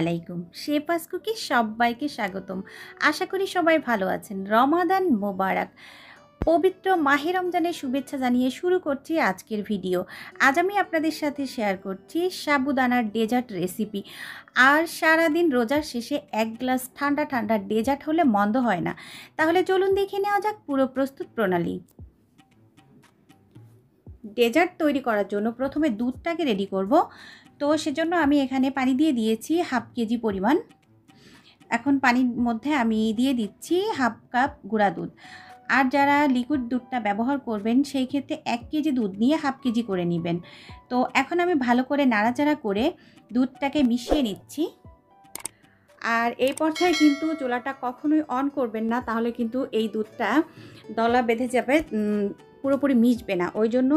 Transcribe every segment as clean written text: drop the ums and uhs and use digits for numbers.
আলাইকুম। শেফাস কুকে সবাইকে স্বাগতম। আশা করি সবাই ভালো আছেন। রমাদান মোবারক। পবিত্র মাহে রমজানের শুভেচ্ছা জানিয়ে শুরু করছি আজকের ভিডিও। আজ আমি আপনাদের সাথে শেয়ার করছি সাবুদানার ডেজার্ট রেসিপি। আর সারাদিন রোজার শেষে এক গ্লাস ঠান্ডা ঠান্ডা ডেজার্ট হলে মন্দ হয় না। তাহলে চলুন দেখে নেওয়া যাক পুরো প্রস্তুত প্রণালী। ডেজার্ট তৈরি করার জন্য প্রথমে দুধটাকে রেডি করব। তো সেজন্য আমি এখানে পানি দিয়ে দিয়েছি হাফ কেজি পরিমাণ। এখন পানির মধ্যে আমি দিয়ে দিচ্ছি হাফ কাপ গুঁড়া দুধ। আর যারা লিকুইড দুধটা ব্যবহার করবেন সেই ক্ষেত্রে 1 কেজি দুধ নিয়ে হাফ কেজি করে নেবেন। তো এখন আমি ভালো করে নাড়াচাড়া করে দুধটাকে মিশিয়ে নিচ্ছি। আর এই পর্যায়ে কিন্তু চুলাটা কখনোই অন করবেন না, তাহলে কিন্তু এই দুধটা দলা বেঁধে যাবে, পুরোপুরি মিশবে না। ওই জন্য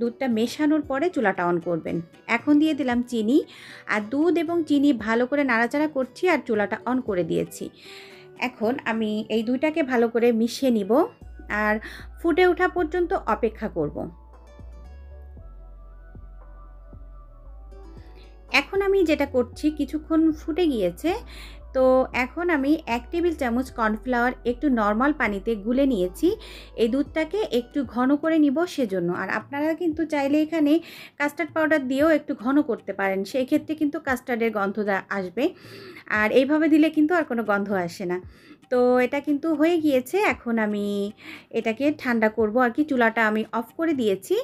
দুধটা মেশানোর পরে চুলাটা অন করবেন। এখন দিয়ে দিলাম চিনি, আর দুধ এবং চিনি ভালো করে নাড়াচাড়া করছি আর চুলাটা অন করে দিয়েছি। এখন আমি এই দুইটাকে ভালো করে মিশিয়ে নিব আর ফুটে ওঠা পর্যন্ত অপেক্ষা করব। এখন আমি যেটা করছি, কিছুক্ষণ ফুটে গিয়েছে, তো এখন আমি 1 টেবিল চামচ কর্নফ্লাওয়ার একটু নর্মাল পানিতে গুলে নিয়েছি। এই দুধটাকে একটু ঘন করে নিব সেজন্য। আর আপনারা কিন্তু চাইলে এখানে কাস্টার্ড পাউডার দিয়েও একটু ঘন করতে পারেন, সেই ক্ষেত্রে কিন্তু কাস্টার্ডের গন্ধটা আসবে। আর এইভাবে দিলে কিন্তু আর কোনো গন্ধ আসে না। তো এটা কিন্তু হয়ে গিয়েছে। এখন আমি এটাকে ঠান্ডা করব আর কি। চুলাটা আমি অফ করে দিয়েছি।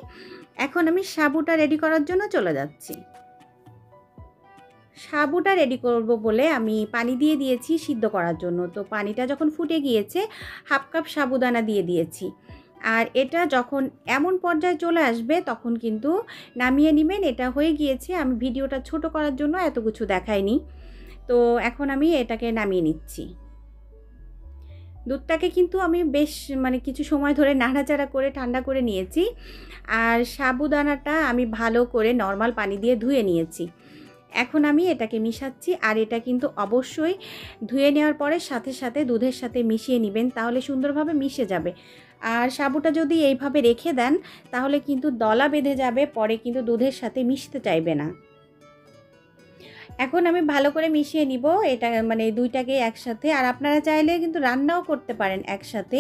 এখন আমি সাবুটা রেডি করার জন্য চলে যাচ্ছি। সাবুটা রেডি করব বলে আমি পানি দিয়ে দিয়েছি সিদ্ধ করার জন্য। তো পানিটা যখন ফুটে গিয়েছে, হাফ কাপ সাবুদানা দিয়ে দিয়েছি। আর এটা যখন এমন পর্যায়ে চলে আসবে তখন কিন্তু নামিয়ে নেবেন। এটা হয়ে গিয়েছে। আমি ভিডিওটা ছোট করার জন্য এত কিছু দেখাইনি। তো এখন আমি এটাকে নামিয়ে নিচ্ছি। দুধটাকে কিন্তু আমি বেশ কিছু সময় ধরে নাড়াচাড়া করে ঠান্ডা করে নিয়েছি। আর সাবুদানাটা আমি ভালো করে নর্মাল পানি দিয়ে ধুয়ে নিয়েছি। এখন আমি এটাকে মিশাচ্ছি। আর এটা কিন্তু অবশ্যই ধুয়ে নেওয়ার পরে সাথে সাথে দুধের সাথে মিশিয়ে নেবেন, তাহলে সুন্দরভাবে মিশে যাবে। আর সাবুটা যদি এইভাবে রেখে দেন তাহলে কিন্তু দলা বেঁধে যাবে, পরে কিন্তু দুধের সাথে মিশতে চাইবে না। এখন আমি ভালো করে মিশিয়ে নিব এটা, দুইটাকে একসাথে। আর আপনারা চাইলে কিন্তু রান্নাও করতে পারেন একসাথে,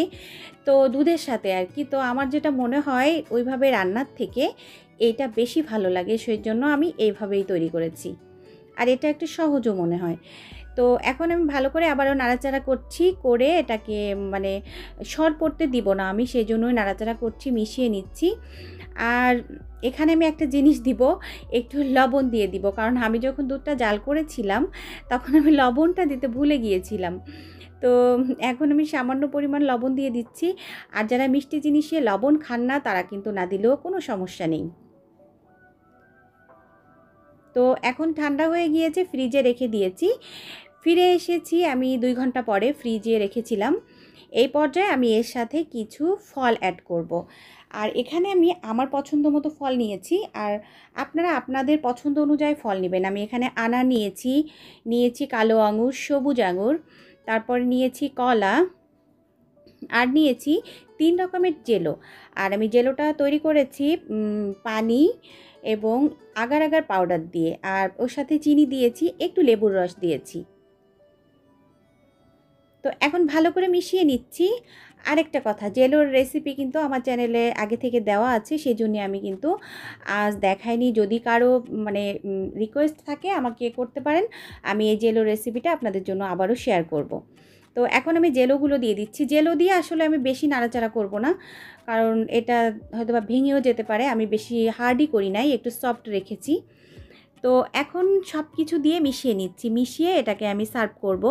তো দুধের সাথে আর কি। তো আমার যেটা মনে হয় ওইভাবে রান্নার থেকে এটা বেশি ভালো লাগে, সেই জন্য আমি এইভাবেই তৈরি করেছি। আর এটা একটু সহজও মনে হয়। তো এখন আমি ভালো করে আবারও নাড়াচাড়া করছি, করে এটাকে সর পড়তে দিব না আমি, সেই জন্যই নাড়াচাড়া করছি, মিশিয়ে নিচ্ছি। আর এখানে আমি একটা জিনিস দিব, একটু লবণ দিয়ে দিব, কারণ আমি যখন দুধটা জাল করেছিলাম তখন আমি লবণটা দিতে ভুলে গিয়েছিলাম। তো এখন আমি সামান্য পরিমাণ লবণ দিয়ে দিচ্ছি। আর যারা মিষ্টি জিনিসে লবণ খান না তারা কিন্তু না দিলেও কোনো সমস্যা নেই। তো এখন ঠান্ডা হয়ে গিয়েছে, ফ্রিজে রেখে দিয়েছি। ফিরে এসেছি আমি 2 ঘন্টা পরে, ফ্রিজে রেখেছিলাম। এই পর্যায়ে আমি এর সাথে কিছু ফল অ্যাড করব। আর এখানে আমি আমার পছন্দ মতো ফল নিয়েছি, আর আপনারা আপনাদের পছন্দ অনুযায়ী ফল নেবেন। আমি এখানে আনার নিয়েছি কালো আঙুর, সবুজ আঙুর, তারপর নিয়েছি কলা, আর নিয়েছি 3 রকমের জেলো। আর আমি জেলোটা তৈরি করেছি পানি এবং আগার আগার পাউডার দিয়ে, আর ওর সাথে চিনি দিয়েছি, একটু লেবুর রস দিয়েছি। তো এখন ভালো করে মিশিয়ে নিচ্ছি। আরেকটা কথা, জেলোর রেসিপি কিন্তু আমার চ্যানেলে আগে থেকে দেওয়া আছে, সেই জন্য আমি কিন্তু আজ দেখাইনি। যদি কারো রিকোয়েস্ট থাকে আমাকে করতে পারেন, আমি এই জেলো রেসিপিটা আপনাদের জন্য আবারও শেয়ার করব। তো এখন আমি জেলোগুলো দিয়ে দিচ্ছি। জেলো দিয়ে আসলে আমি বেশি নাড়াচাড়া করব না, কারণ এটা হয়তো বা ভেঙেও যেতে পারে। আমি বেশি হার্ডই করি নাই, একটু সফট রেখেছি। তো এখন সব কিছু দিয়ে মিশিয়ে নিচ্ছি। মিশিয়ে এটাকে আমি সার্ভ করব।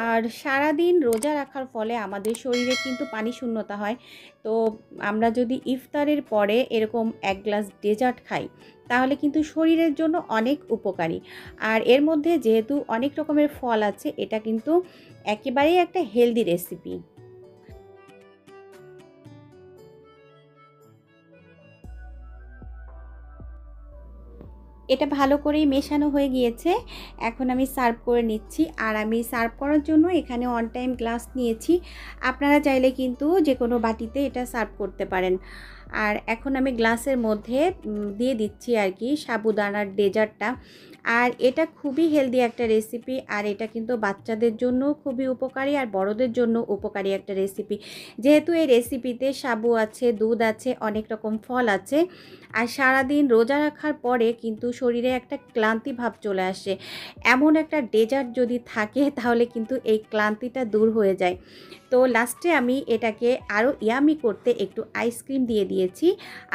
আর সারাদিন রোজা রাখার ফলে আমাদের শরীরে কিন্তু পানি শূন্যতা হয়। তো আমরা যদি ইফতারের পরে এরকম 1 গ্লাস ডেজার্ট খাই তাহলে কিন্তু শরীরের জন্য অনেক উপকারী। আর এর মধ্যে যেহেতু অনেক রকমের ফল আছে, এটা কিন্তু একেবারেই একটা হেলদি রেসিপি। এটা ভালো করেই মেশানো হয়ে গিয়েছে। এখন আমি সার্ভ করে নিচ্ছি। আর আমি সার্ভ করার জন্য এখানে 1 টাইম গ্লাস নিয়েছি। আপনারা চাইলে কিন্তু যে কোনো বাটিতে এটা সার্ভ করতে পারেন। আর এখন আমি গ্লাসের মধ্যে দিয়ে দিচ্ছি আর কি সাবুদানার ডেজার্টটা। আর এটা খুবই হেলদি একটা রেসিপি, আর এটা কিন্তু বাচ্চাদের জন্য খুবই উপকারী আর বড়দের জন্য উপকারী একটা রেসিপি। যেহেতু এই রেসিপিতে সাবু আছে, দুধ আছে, অনেক রকম ফল আছে। আর সারাদিন রোজা রাখার পরে কিন্তু শরীরে একটা ক্লান্তি ভাব চলে আসে, এমন একটা ডেজার্ট যদি থাকে তাহলে কিন্তু এই ক্লান্তিটা দূর হয়ে যায়। তো লাস্টে আমি এটাকে আরও ইয়ামি করতে একটু আইসক্রিম দিয়ে দিয়েছি।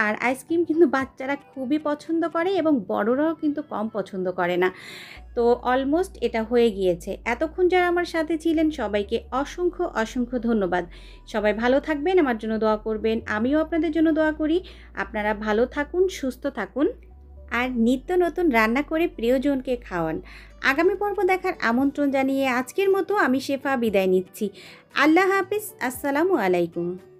আর আইসক্রিম কিন্তু বাচ্চারা খুবই পছন্দ করে এবং বড়রাও কিন্তু কম পছন্দ করে না। তো অলমোস্ট এটা হয়ে গিয়েছে। এতক্ষণ যারা আমার সাথে ছিলেন সবাইকে অসংখ্য অসংখ্য ধন্যবাদ। সবাই ভালো থাকবেন, আমার জন্য দোয়া করবেন, আমিও আপনাদের জন্য দোয়া করি। আপনারা ভালো থাকুন, সুস্থ থাকুন, আর নিত্য নতুন রান্না করে প্রিয়জনকে খাওয়ান। আগামী পর্ব দেখার আমন্ত্রণ জানিয়ে আজকের মতো আমি শেফা বিদায় নিচ্ছি। আল্লাহ হাফিজ, আসসালামু আলাইকুম।